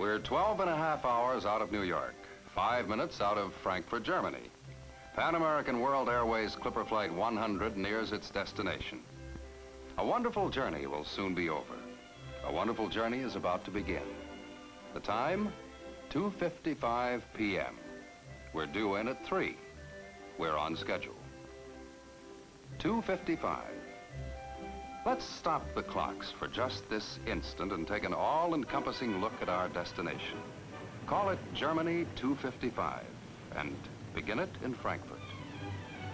We're 12 and a half hours out of New York, 5 minutes out of Frankfurt, Germany. Pan American World Airways Clipper Flight 100 nears its destination. A wonderful journey will soon be over. A wonderful journey is about to begin. The time, 2:55 p.m. We're due in at 3. We're on schedule. 2:55. Let's stop the clocks for just this instant and take an all-encompassing look at our destination. Call it Germany 255 and begin it in Frankfurt.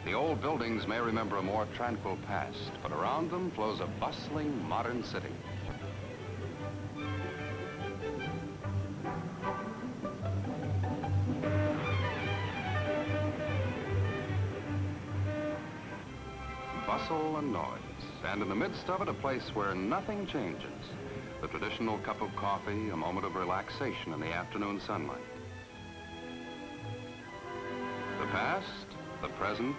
The old buildings may remember a more tranquil past, but around them flows a bustling modern city. Bustle and noise, and in the midst of it, a place where nothing changes. The traditional cup of coffee, a moment of relaxation in the afternoon sunlight. The past, the present,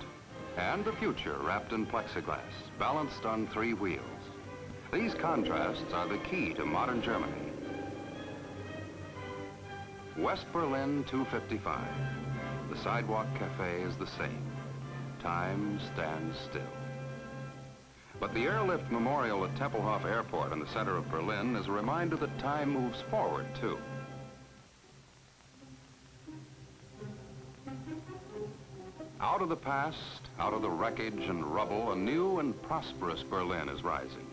and the future wrapped in plexiglass, balanced on 3 wheels. These contrasts are the key to modern Germany. West Berlin 255. The sidewalk cafe is the same. Time stands still. But the Airlift Memorial at Tempelhof Airport in the center of Berlin is a reminder that time moves forward, too. Out of the past, out of the wreckage and rubble, a new and prosperous Berlin is rising.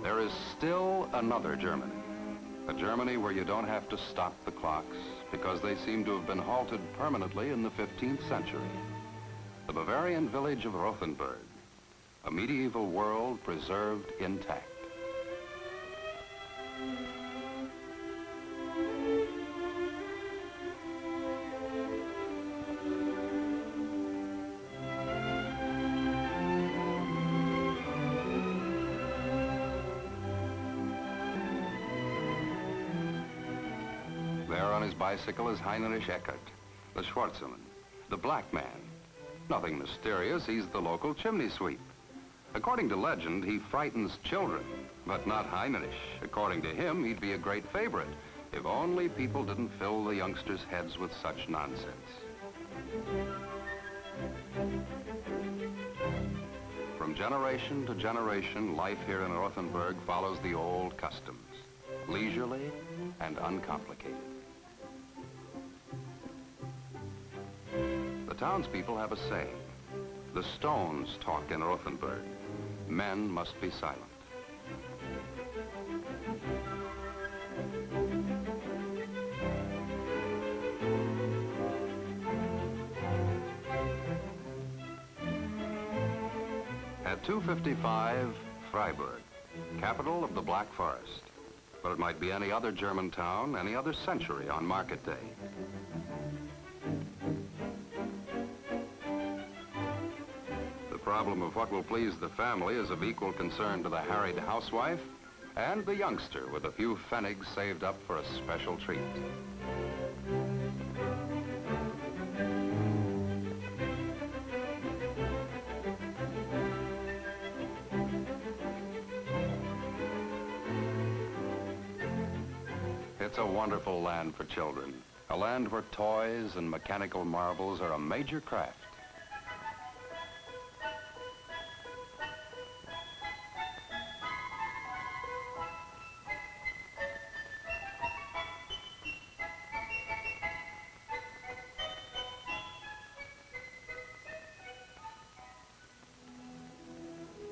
There is still another Germany. A Germany where you don't have to stop the clocks because they seem to have been halted permanently in the 15th century. The Bavarian village of Rothenburg, a medieval world preserved intact. On his bicycle is Heinrich Eckert, the Schwarzmann, the black man. Nothing mysterious, he's the local chimney sweep. According to legend, he frightens children, but not Heinrich. According to him, he'd be a great favorite, if only people didn't fill the youngsters' heads with such nonsense. From generation to generation, life here in Rothenburg follows the old customs, leisurely and uncomplicated. The townspeople have a saying. The stones talk in Rothenburg. Men must be silent. At 2:55, Freiburg, capital of the Black Forest. But it might be any other German town, any other century on market day. The problem of what will please the family is of equal concern to the harried housewife and the youngster with a few pfennigs saved up for a special treat. It's a wonderful land for children, a land where toys and mechanical marvels are a major craft.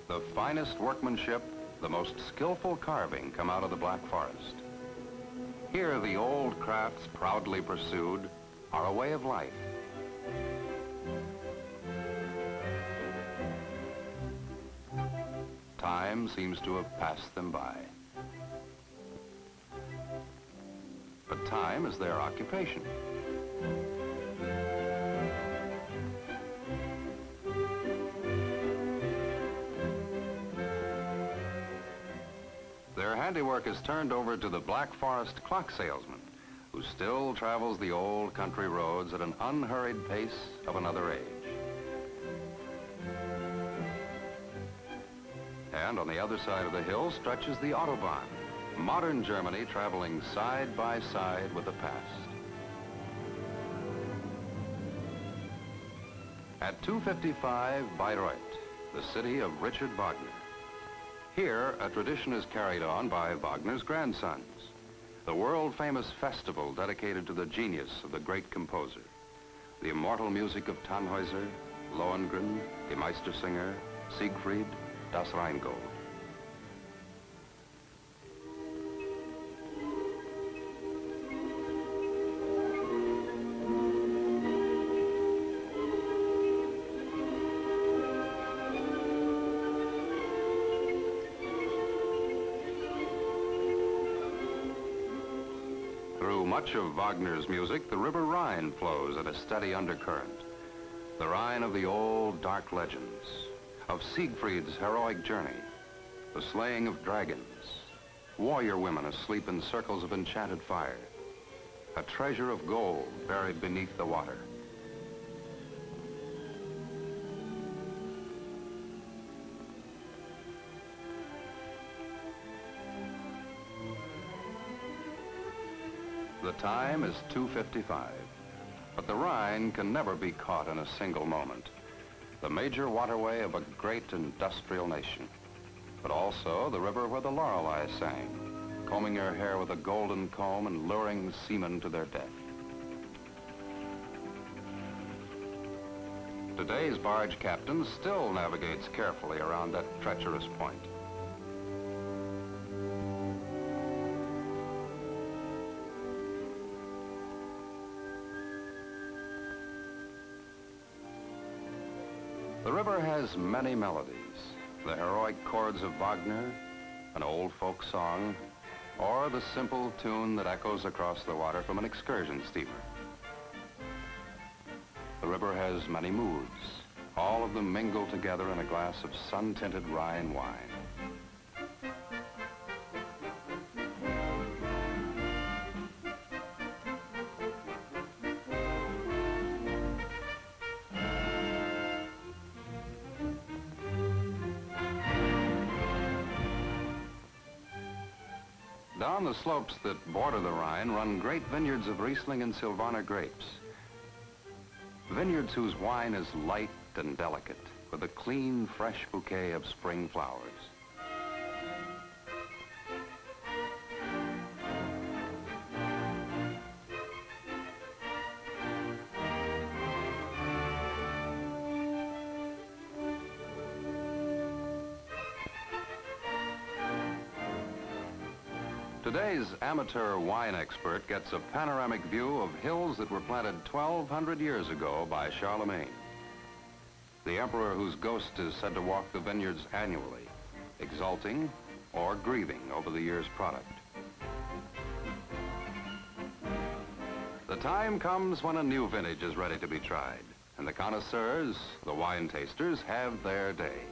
The finest workmanship, the most skillful carving come out of the Black Forest. Here, the old crafts proudly pursued are a way of life. Time seems to have passed them by. But time is their occupation. Their handiwork is turned over to the Black Forest clock salesman, who still travels the old country roads at an unhurried pace of another age. And on the other side of the hill stretches the Autobahn, modern Germany traveling side by side with the past. At 255 Bayreuth, the city of Richard Wagner. Here, a tradition is carried on by Wagner's grandsons. The world-famous festival dedicated to the genius of the great composer. The immortal music of Tannhäuser, Lohengrin, Die Meistersinger, Siegfried, Das Rheingold. Through much of Wagner's music, the River Rhine flows at a steady undercurrent. The Rhine of the old dark legends, of Siegfried's heroic journey, the slaying of dragons, warrior women asleep in circles of enchanted fire, a treasure of gold buried beneath the water. The time is 2:55, but the Rhine can never be caught in a single moment. The major waterway of a great industrial nation, but also the river where the Lorelei sang, combing her hair with a golden comb and luring seamen to their death. Today's barge captain still navigates carefully around that treacherous point. The river has many melodies, the heroic chords of Wagner, an old folk song, or the simple tune that echoes across the water from an excursion steamer. The river has many moods, all of them mingled together in a glass of sun-tinted Rhine wine. Down the slopes that border the Rhine run great vineyards of Riesling and Silvaner grapes. Vineyards whose wine is light and delicate, with a clean, fresh bouquet of spring flowers. Today's amateur wine expert gets a panoramic view of hills that were planted 1,200 years ago by Charlemagne, the emperor whose ghost is said to walk the vineyards annually, exulting or grieving over the year's product. The time comes when a new vintage is ready to be tried, and the connoisseurs, the wine tasters, have their day.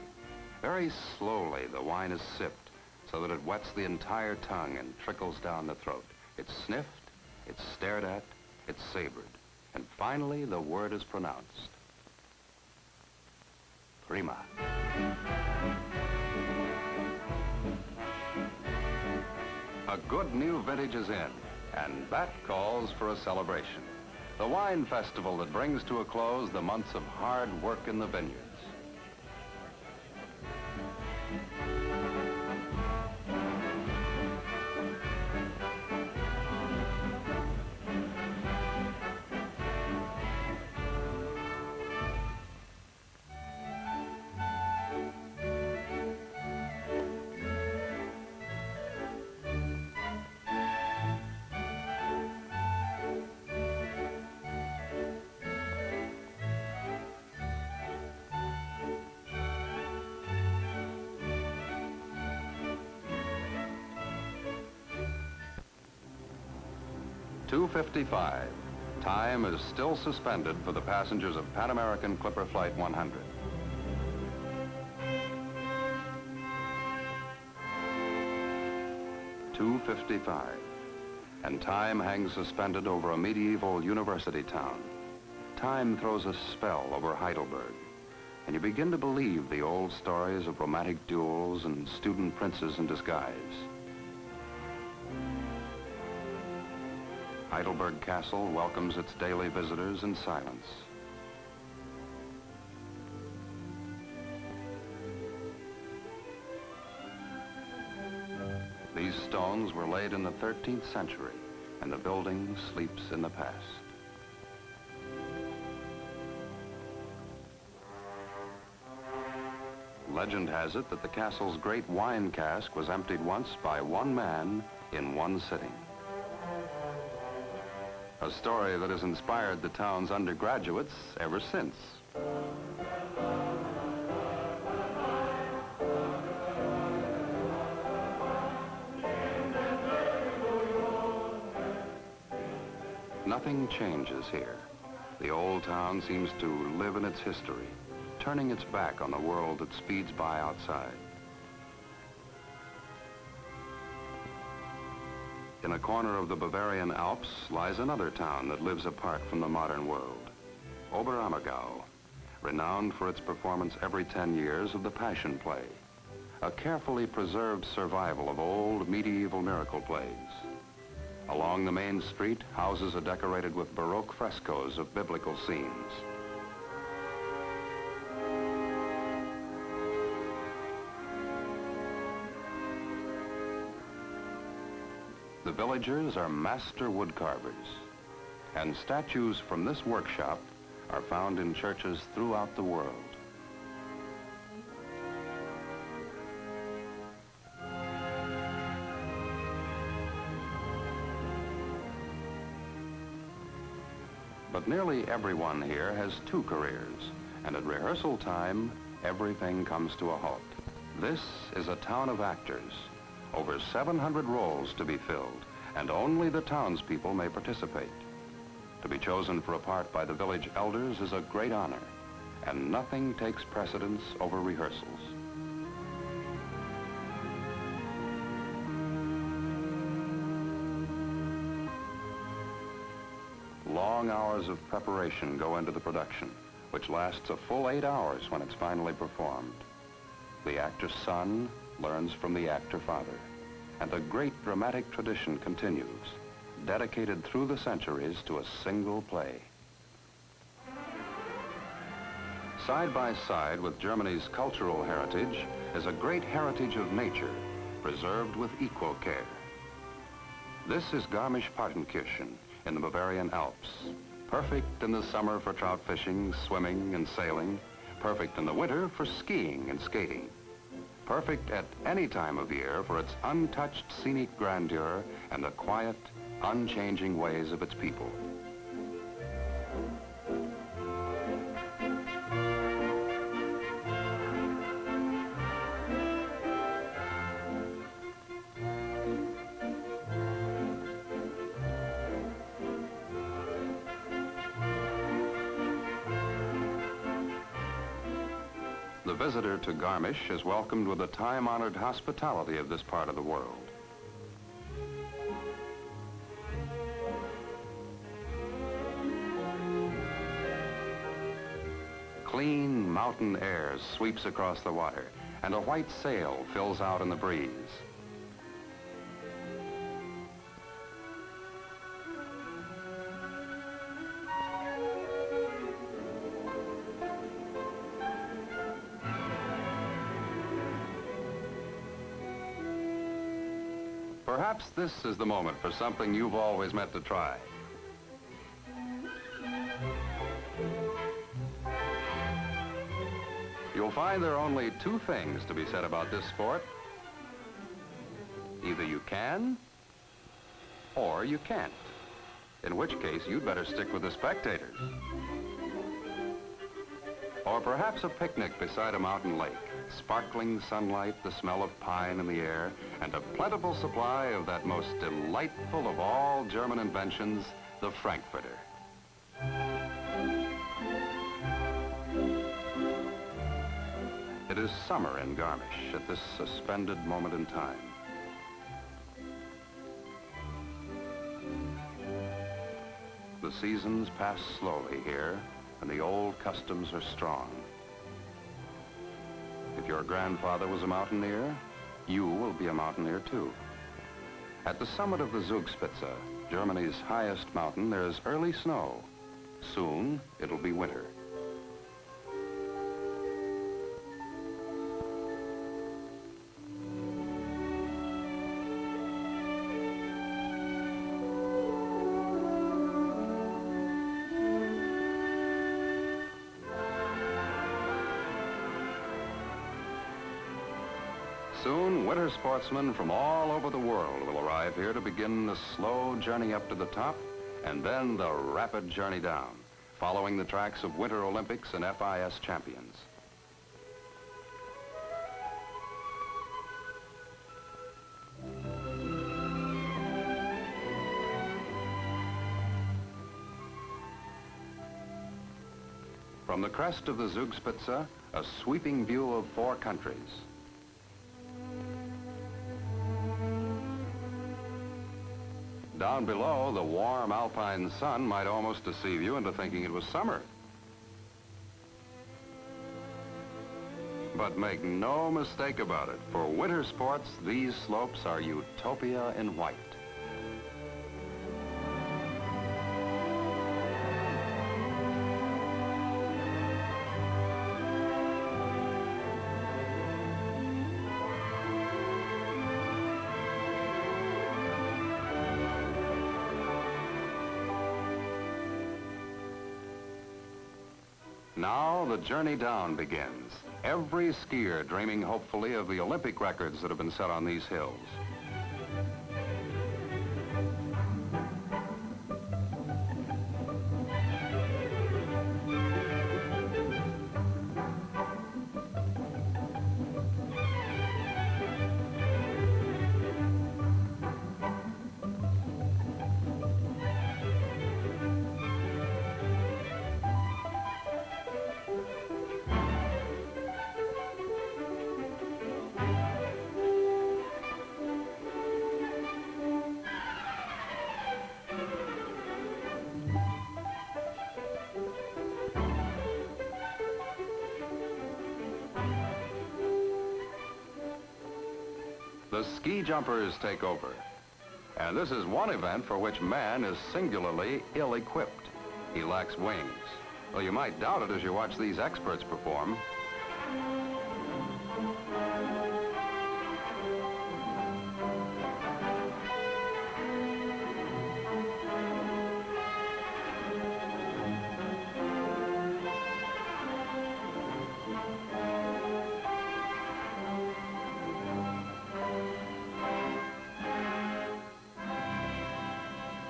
Very slowly, the wine is sipped, so that it wets the entire tongue and trickles down the throat. It's sniffed, it's stared at, it's savored, and finally the word is pronounced. Prima. A good new vintage is in, and that calls for a celebration. The wine festival that brings to a close the months of hard work in the vineyards. (2:55). Time is still suspended for the passengers of Pan American Clipper Flight 100. (2:55), and time hangs suspended over a medieval university town. Time throws a spell over Heidelberg, and you begin to believe the old stories of romantic duels and student princes in disguise. Heidelberg Castle welcomes its daily visitors in silence. These stones were laid in the 13th century, and the building sleeps in the past. Legend has it that the castle's great wine cask was emptied once by one man in one sitting. A story that has inspired the town's undergraduates ever since. Nothing changes here. The old town seems to live in its history, turning its back on the world that speeds by outside. In a corner of the Bavarian Alps lies another town that lives apart from the modern world, Oberammergau, renowned for its performance every 10 years of the Passion Play, a carefully preserved survival of old medieval miracle plays. Along the main street, houses are decorated with Baroque frescoes of biblical scenes. The villagers are master woodcarvers, and statues from this workshop are found in churches throughout the world. But nearly everyone here has two careers, and at rehearsal time, everything comes to a halt. This is a town of actors. Over 700 roles to be filled, and only the townspeople may participate. To be chosen for a part by the village elders is a great honor, and nothing takes precedence over rehearsals. Long hours of preparation go into the production, which lasts a full 8 hours when it's finally performed. The actor's son learns from the actor father, and the great dramatic tradition continues, dedicated through the centuries to a single play. Side by side with Germany's cultural heritage is a great heritage of nature, preserved with equal care. This is Garmisch-Partenkirchen in the Bavarian Alps, perfect in the summer for trout fishing, swimming, and sailing, perfect in the winter for skiing and skating. Perfect at any time of year for its untouched scenic grandeur and the quiet, unchanging ways of its people. The visitor to Garmisch is welcomed with the time-honored hospitality of this part of the world. Clean mountain air sweeps across the water, and a white sail fills out in the breeze. Perhaps this is the moment for something you've always meant to try. You'll find there are only two things to be said about this sport. Either you can, or you can't. In which case, you'd better stick with the spectators. Or perhaps a picnic beside a mountain lake. Sparkling sunlight, the smell of pine in the air, and a plentiful supply of that most delightful of all German inventions, the Frankfurter. It is summer in Garmisch at this suspended moment in time. The seasons pass slowly here, and the old customs are strong. If your grandfather was a mountaineer, you will be a mountaineer too. At the summit of the Zugspitze, Germany's highest mountain, there's early snow. Soon, it'll be winter. Soon, winter sportsmen from all over the world will arrive here to begin the slow journey up to the top and then the rapid journey down, following the tracks of Winter Olympics and FIS champions. From the crest of the Zugspitze, a sweeping view of 4 countries. Down below, the warm alpine sun might almost deceive you into thinking it was summer. But make no mistake about it, for winter sports, these slopes are utopia in white. Now the journey down begins. Every skier dreaming hopefully of the Olympic records that have been set on these hills. The ski jumpers take over. And this is one event for which man is singularly ill-equipped. He lacks wings. Well, you might doubt it as you watch these experts perform.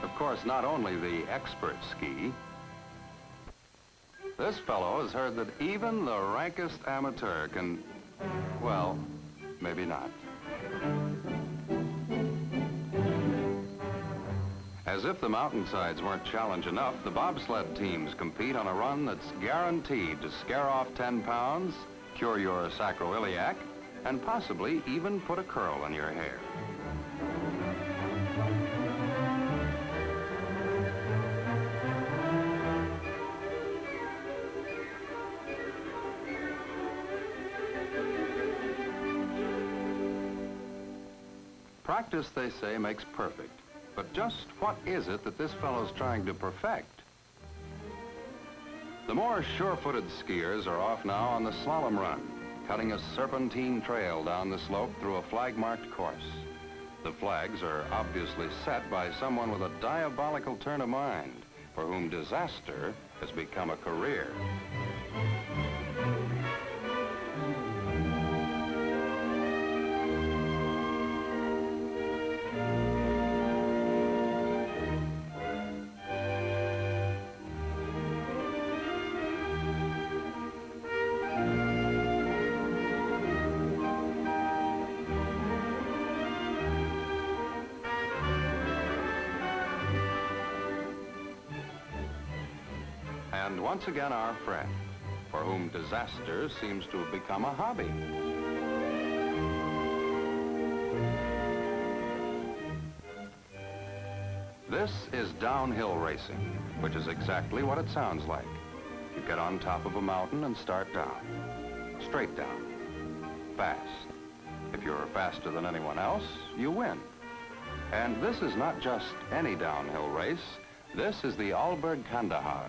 Of course, not only the experts ski. This fellow has heard that even the rankest amateur can, well, maybe not. As if the mountainsides weren't challenge enough, the bobsled teams compete on a run that's guaranteed to scare off 10 pounds, cure your sacroiliac, and possibly even put a curl in your hair. Practice, they say, makes perfect. But just what is it that this fellow's trying to perfect? The more sure-footed skiers are off now on the slalom run, cutting a serpentine trail down the slope through a flag-marked course. The flags are obviously set by someone with a diabolical turn of mind, for whom disaster has become a career. And once again, our friend, for whom disaster seems to have become a hobby. This is downhill racing, which is exactly what it sounds like. You get on top of a mountain and start down, straight down. fast. If you're faster than anyone else, you win. And this is not just any downhill race. This is the Arlberg Kandahar,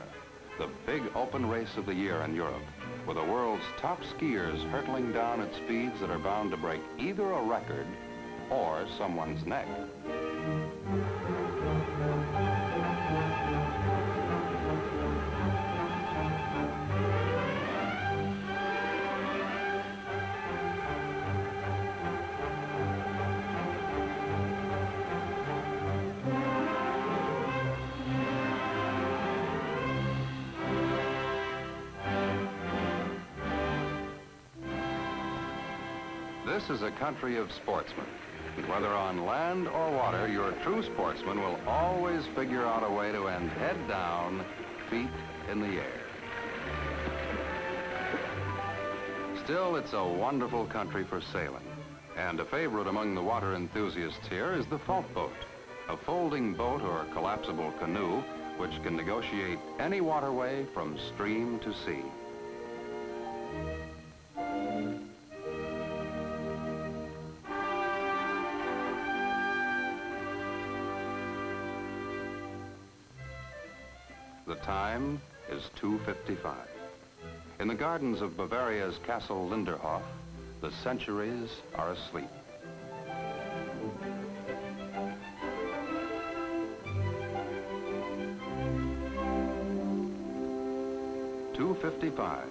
the big open race of the year in Europe, with the world's top skiers hurtling down at speeds that are bound to break either a record or someone's neck. This is a country of sportsmen. And whether on land or water, your true sportsman will always figure out a way to end head down, feet in the air. Still, it's a wonderful country for sailing. And a favorite among the water enthusiasts here is the fault boat, a folding boat or collapsible canoe which can negotiate any waterway from stream to sea. The time is 2:55. In the gardens of Bavaria's Castle Linderhof, the centuries are asleep. .255,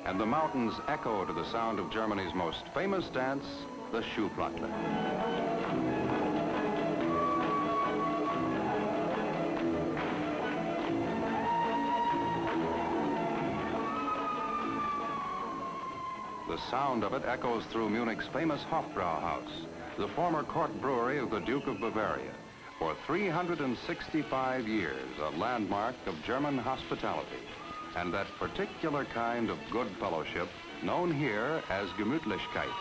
and the mountains echo to the sound of Germany's most famous dance, the Schuhplatte. The sound of it echoes through Munich's famous Hofbrauhaus, the former court brewery of the Duke of Bavaria. For 365 years, a landmark of German hospitality, and that particular kind of good fellowship known here as Gemütlichkeit.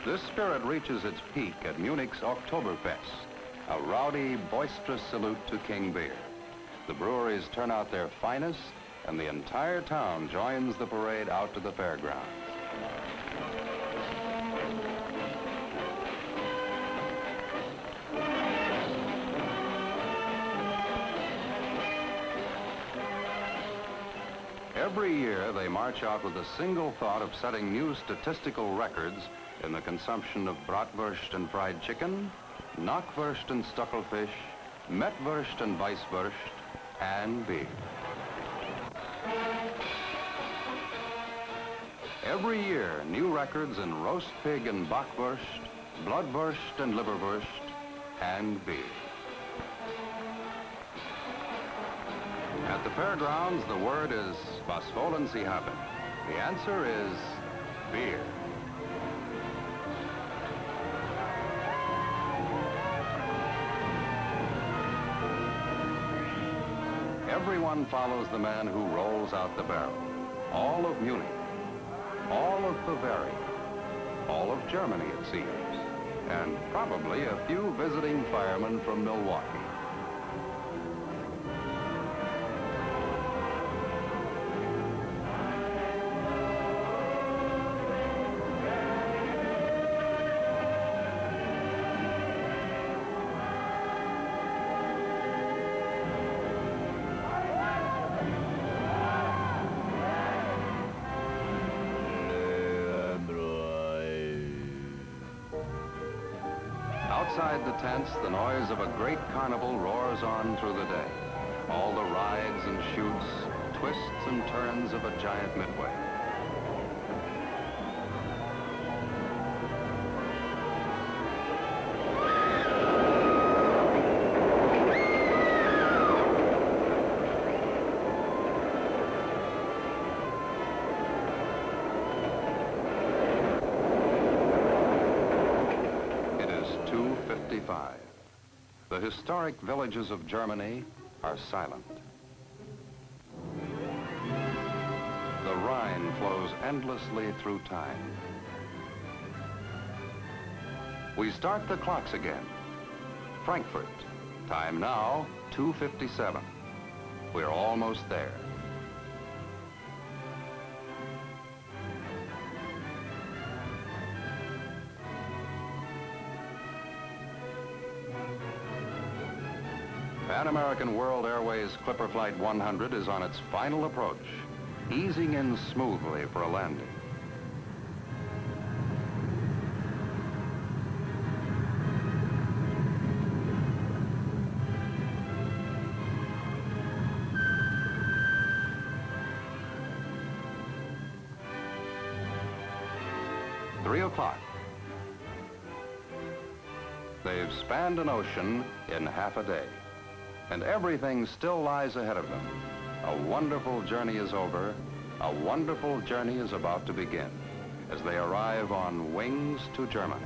This spirit reaches its peak at Munich's Oktoberfest, a rowdy, boisterous salute to King Beer. The breweries turn out their finest, and the entire town joins the parade out to the fairgrounds. Every year, they march out with a single thought of setting new statistical records in the consumption of bratwurst and fried chicken, knockwurst and stuckelfish, metwurst and weisswurst, and beer. Every year, new records in roast pig and bockwurst, bloodwurst and liverwurst, and beer. At the fairgrounds, the word is, was wollen Sie haben? The answer is beer. Everyone follows the man who rolls out the barrel. All of Munich, all of Bavaria, all of Germany, it seems, and probably a few visiting firemen from Milwaukee. Outside the tents, the noise of a great carnival roars on through the day. All the rides and shoots, twists and turns of a giant midway. 9:45. The historic villages of Germany are silent. The Rhine flows endlessly through time. We start the clocks again. Frankfurt, time now 2:57. We're almost there. Pan American World Airways Clipper Flight 100 is on its final approach, easing in smoothly for a landing. Three o'clock. They've spanned an ocean in half a day, and everything still lies ahead of them. A wonderful journey is over. A wonderful journey is about to begin as they arrive on wings to Germany.